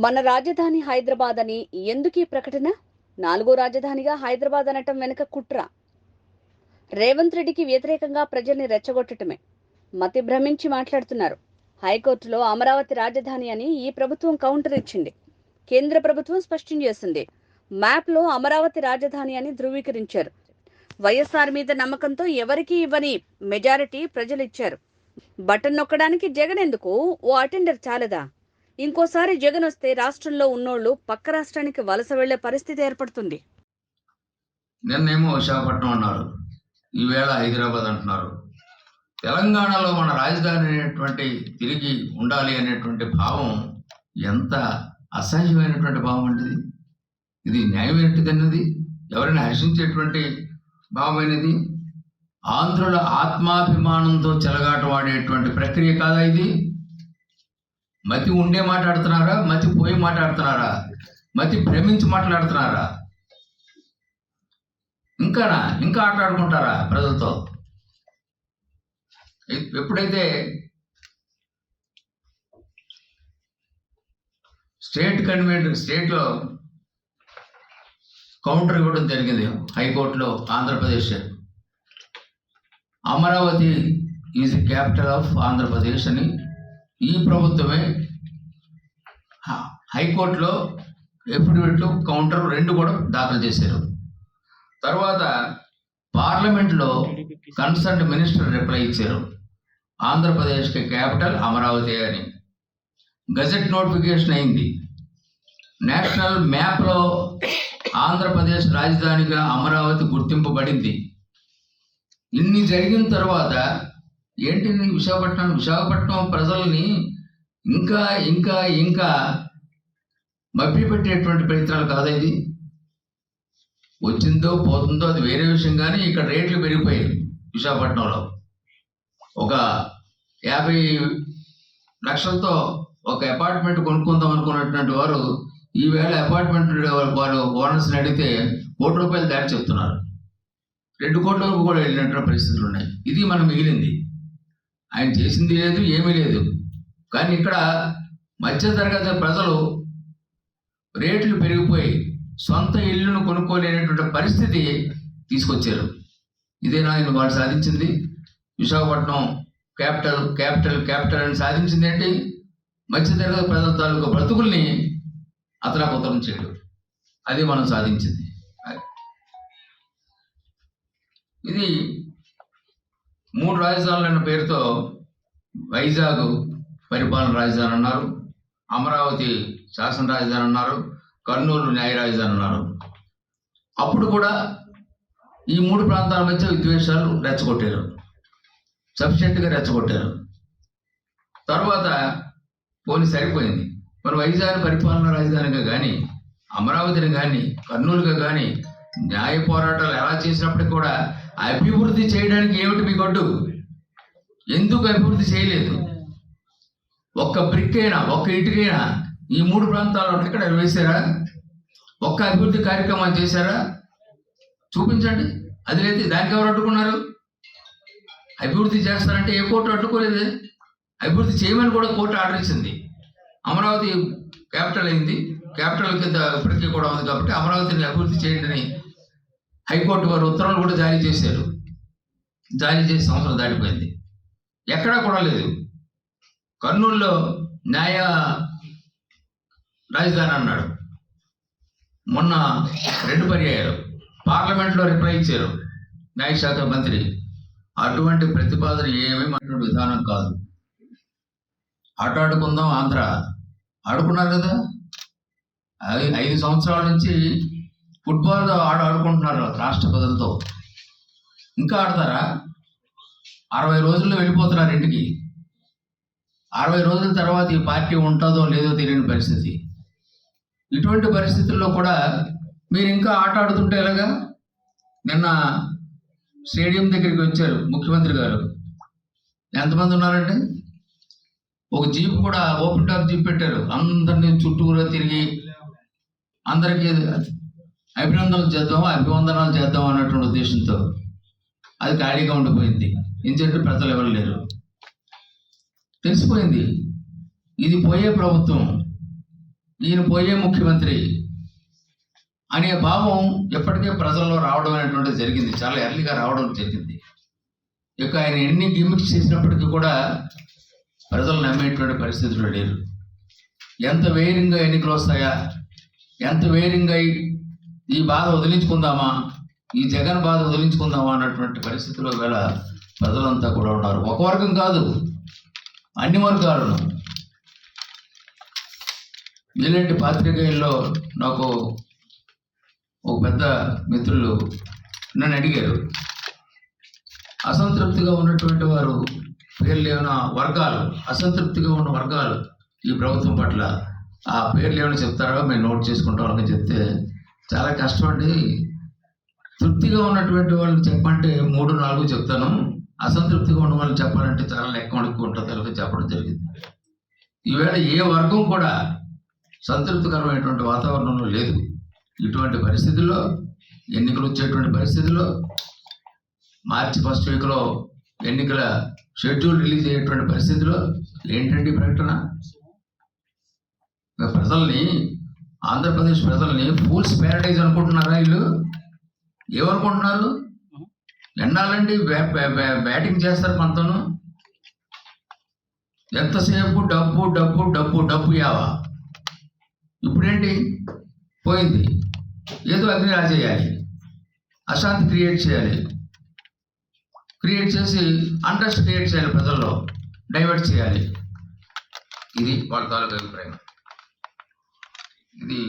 మన రాజధాని హైదరాబాద్ అని ఎందుకీ ప్రకటన? నాలుగో రాజధానిగా హైదరాబాద్ అనటం వెనుక కుట్ర. రేవంత్ రెడ్డికి వ్యతిరేకంగా ప్రజల్ని రెచ్చగొట్టటమే. మతి భ్రమించి మాట్లాడుతున్నారు. హైకోర్టులో అమరావతి రాజధాని అని ఈ ప్రభుత్వం కౌంటర్ ఇచ్చింది. కేంద్ర ప్రభుత్వం స్పష్టం చేసింది. మ్యాప్లో అమరావతి రాజధాని అని ధృవీకరించారు. వైఎస్ఆర్ మీద నమ్మకంతో ఎవరికీ ఇవ్వని మెజారిటీ ప్రజలు ఇచ్చారు. బటన్ నొక్కడానికి జగన్ ఎందుకు? ఓ అటెండర్ చాలదా? ఇంకోసారి జగన్ వస్తే రాష్ట్రంలో ఉన్నోళ్లు పక్క రాష్ట్రానికి వలస వెళ్లే పరిస్థితి ఏర్పడుతుంది. నిన్నేమో విశాఖపట్నం అన్నారు, ఈవేళ హైదరాబాద్ అంటున్నారు. తెలంగాణలో మన రాజధాని అనేటువంటి తిరిగి ఉండాలి అనేటువంటి భావం ఎంత అసహ్యమైనటువంటి భావం అంటే ఇది న్యాయమైనది, ఎవరైనా హర్షించేటువంటి భావమైనది. ఆంధ్రుల ఆత్మాభిమానంతో చెలగాటవాడేటువంటి ప్రక్రియ కాదా ఇది? మతి ఉండే మాట్లాడుతున్నారా, మతి పోయి మాట్లాడుతున్నారా, మతి భ్రమించి మాట్లాడుతున్నారా? ఇంకా ఆటాడుకుంటారా ప్రజలతో? ఎప్పుడైతే స్టేట్లో కౌంటర్ ఇవ్వడం జరిగింది హైకోర్టులో, Andhra Pradesh Amaravati is the capital of Andhra Pradesh అని ఈ ప్రభుత్వమే హైకోర్టులో ఎఫిడవిట్లు కౌంటర్ రెండు కూడా దాఖలు చేశారు. తర్వాత పార్లమెంట్లో కన్సర్న్ మినిస్టర్ రిప్లై ఇచ్చారు, ఆంధ్రప్రదేశ్కి క్యాపిటల్ అమరావతి అని. గజెట్ నోటిఫికేషన్ అయింది. నేషనల్ మ్యాప్లో ఆంధ్రప్రదేశ్ రాజధానిగా అమరావతి గుర్తింపబడింది. ఇన్ని జరిగిన తర్వాత ఏంటి విశాఖపట్నం ప్రజల్ని ఇంకా ఇంకా ఇంకా మభ్యపెట్టేటువంటి ప్రయత్నాలు కాదా ఇది? వచ్చిందో పోతుందో అది వేరే విషయం, కానీ ఇక్కడ రేట్లు పెరిగిపోయాయి. విశాఖపట్నంలో ఒక 50 లక్షలతో ఒక అపార్ట్మెంట్ కొనుక్కుందాం అనుకున్నటువంటి వారు ఈవేళ అపార్ట్మెంట్ వారు ఓనర్స్ని అడిగితే ₹1 దాటి చెప్తున్నారు. 2 కోట్ల వరకు కూడా వెళ్ళినటువంటి పరిస్థితులు ఉన్నాయి. ఇది మనం మిగిలింది. ఆయన చేసింది లేదు, ఏమీ లేదు. కానీ ఇక్కడ మధ్యతరగతి ప్రజలు రేట్లు పెరిగిపోయి సొంత ఇల్లును కొనుక్కోలేనటువంటి పరిస్థితి తీసుకొచ్చారు. ఇదేనా ఆయన వాళ్ళు సాధించింది? విశాఖపట్నం క్యాపిటల్ అని సాధించింది ఏంటి? మధ్యతరగతి ప్రజల తాలూకు బ్రతుకుల్ని అతలాకుతలం చేయడం, అది మనం సాధించింది. ఇది 3 రాజధానులు అన్న పేరుతో వైజాగ్ పరిపాలన రాజధాని అన్నారు, అమరావతి శాసన రాజధాని అన్నారు, కర్నూలు న్యాయ రాజధాని అన్నారు. అప్పుడు కూడా ఈ 3 ప్రాంతాల మధ్య విద్వేషాలు రెచ్చగొట్టారు, సఫిషియెంట్గా రెచ్చగొట్టారు. తర్వాత పోనీ సరిపోయింది, మరి వైజాగ్ పరిపాలన రాజధానిగా కానీ, అమరావతిని కానీ, కర్నూలుగా కానీ న్యాయ పోరాటాలు ఎలా చేసినప్పటికీ కూడా అభివృద్ధి చేయడానికి ఏమిటి మీ గొడ్డు? ఎందుకు అభివృద్ధి చేయలేదు? ఒక్క బ్రిక్ అయినా, ఒక్క ఇటుకైనా ఈ 3 ప్రాంతాల్లో ఇక్కడ వేశారా? ఒక్క అభివృద్ధి కార్యక్రమాలు చేశారా? చూపించండి. అది లేదు. దానికి ఎవరు అడ్డుకున్నారు? అభివృద్ధి చేస్తారంటే ఏ కోర్టు అడ్డుకోలేదు. అభివృద్ధి చేయమని కూడా కోర్టు ఆర్డర్ ఇచ్చింది. అమరావతి క్యాపిటల్ అయింది, క్యాపిటల్ కింద ఇప్పటికీ కూడా ఉంది కాబట్టి అమరావతిని అభివృద్ధి చేయండి హైకోర్టు వారు ఉత్తర్వులు కూడా జారీ చేశారు. జారీ చేసి సంవత్సరం దాటిపోయింది, ఎక్కడా కూడా లేదు. కర్నూలులో న్యాయ రాజధాని అన్నాడు, మొన్న 2 పర్యాయాలు పార్లమెంట్లో రిప్లై ఇచ్చారు న్యాయశాఖ మంత్రి. అటువంటి ప్రతిపాదన ఏమీ మన విధానం కాదు. ఆడుకుందాం ఆంధ్ర ఆడుకున్నారు కదా, 5 సంవత్సరాల నుంచి ఫుట్బాల్ ఆడుకుంటున్నారు రాష్ట్ర ప్రజలతో. ఇంకా ఆడతారా? 60 రోజుల్లో వెళ్ళిపోతున్నారు ఇంటికి. 60 రోజుల తర్వాత ఈ పార్టీ ఉంటుందో లేదో తెలియని పరిస్థితి. ఇటువంటి పరిస్థితుల్లో కూడా మీరు ఇంకా ఆట ఆడుతుంటే ఎలాగా? నిన్న స్టేడియం దగ్గరికి వచ్చారు ముఖ్యమంత్రి గారు. ఎంతమంది ఉన్నారండి? ఒక జీప్ కూడా, ఓపెన్ టాప్ జీప్ పెట్టారు. అందరినీ చుట్టూరా తిరిగి అందరికీ అభివందనాలు చేద్దాం అన్నటువంటి ఉద్దేశంతో అది ఖాళీగా ఉండిపోయింది. ఎందుకంటే ప్రజలు ఎవరు లేరు. తెలిసిపోయింది ఇది పోయే ప్రభుత్వం. ఈయన పోయే ముఖ్యమంత్రి అనే భావం ఎప్పటికే ప్రజల్లో రావడం అనేటువంటిది జరిగింది, చాలా ఎర్లీగా రావడం జరిగింది. ఇక ఆయన ఎన్ని గిమిక్స్ చేసినప్పటికీ కూడా ప్రజలు నమ్మేటువంటి పరిస్థితులు లేరు. ఎంత వేగంగా ఎన్నికలు వస్తాయా, ఎంత వేగంగా ఈ బాధ వదిలించుకుందామా, ఈ జగన్ బాధ వదిలించుకుందామా అన్నటువంటి పరిస్థితుల్లో వేళ ప్రజలంతా కూడా ఉన్నారు. ఒక వర్గం కాదు, అన్ని వర్గాలను. ఇలాంటి పాత్రికేయుల్లో నాకు ఒక పెద్ద మిత్రులు నన్ను అడిగారు, అసంతృప్తిగా ఉన్నటువంటి వారు పేర్లు ఏమైనా వర్గాలు, అసంతృప్తిగా ఉన్న వర్గాలు ఈ ప్రభుత్వం పట్ల ఆ పేర్లు ఏమైనా చెప్తారో మేము నోట్ చేసుకుంటాం అని చెప్తే, చాలా కష్టం అండి. తృప్తిగా ఉన్నటువంటి వాళ్ళని చెప్పంటే 3-4 చెప్తాను, అసంతృప్తిగా ఉన్న వాళ్ళని చెప్పాలంటే చాలా ఎక్కువ ఉంటుంది అని చెప్పడం జరిగింది. ఈవేళ ఏ వర్గం కూడా సంతృప్తికరమైనటువంటి వాతావరణంలో లేదు. ఇటువంటి పరిస్థితుల్లో, ఎన్నికలు వచ్చేటువంటి పరిస్థితుల్లో, మార్చి 1st వీక్లో ఎన్నికల షెడ్యూల్ రిలీజ్ అయ్యేటువంటి పరిస్థితిలో ఏంటండి ప్రకటన? ప్రజల్ని, ఆంధ్రప్రదేశ్ ప్రజల్ని ఫూల్స్ ప్యారడైజ్ అనుకుంటున్నారా వీళ్ళు? ఏమనుకుంటున్నారు? ఎన్నాళ్ళండి బ్యాటింగ్ చేస్తారు మనతోను? ఎంతసేపు డబ్బు డబ్బు డబ్బు డబ్బు యావా. ఇప్పుడేంటి పోయింది, ఏదో అగ్ని రాజేయాలి, అశాంతి క్రియేట్ చేయాలి, క్రియేట్ చేసి అంట్రస్ట్ క్రియేట్ చేయాలి, ప్రజల్లో డైవర్ట్ చేయాలి. ఇది వాళ్ళ తాలూకా అభిప్రాయం. ఇది